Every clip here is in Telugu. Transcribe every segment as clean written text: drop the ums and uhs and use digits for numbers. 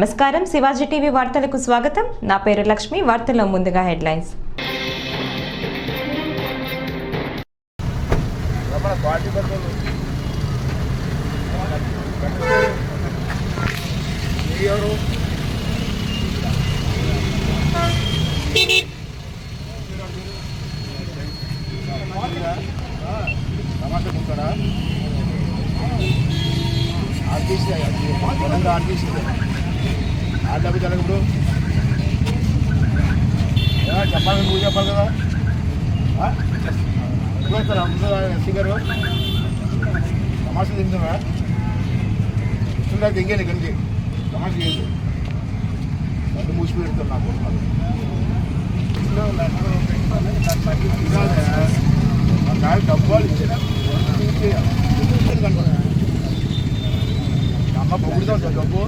నమస్కారం, శివాజీ టీవీ వార్తలకు స్వాగతం. నా పేరు లక్ష్మి. వార్తల్లో ముందుగా హెడ్లైన్స్. డబ్బు జరగప్పుడు చెప్పాలి, నువ్వు చెప్పాలి కదా. వస్తారా ఎస్సీ గారు తమాషా తింటున్నా ఇస్తుందా దింగేది గంజి తమాషా చేయదు. నన్ను మూసి పెడుతున్నా నాకు డబ్బాలు ఇచ్చారు అమ్మ పొగుడుతా ఉంటుంది డబ్బు.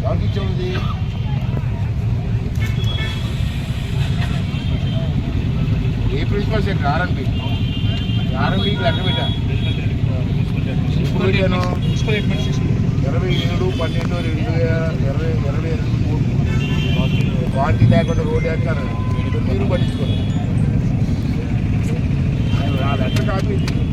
ఎవరికి ఇచ్చేది ఏ ప్రిన్సిపల్ సెక్రటరీ ఆర్ఎంపీకి లెక్క పెట్టా. ఇప్పుడు పెట్టాను 27/12/2022 క్వాలిటీ లేకుండా రోడ్డు వేస్తారు. మీరు పట్టించుకోండి. నా లెక్క కాపీ తీసుకుంటాను.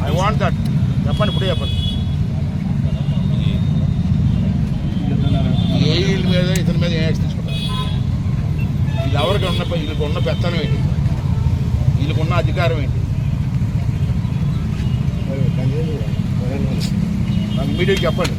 I want that. చెప్పండి, ఇప్పుడే చెప్పండి. ఏ వీళ్ళ మీద ఇతని మీద ఏ యాక్షన్ తీసుకుంటారు? వీళ్ళు ఎవరికి వీళ్ళకి ఉన్న పెత్తనం ఏంటి? వీళ్ళకున్న అధికారం ఏంటి? నాకు ఇమీడియట్ చెప్పండి.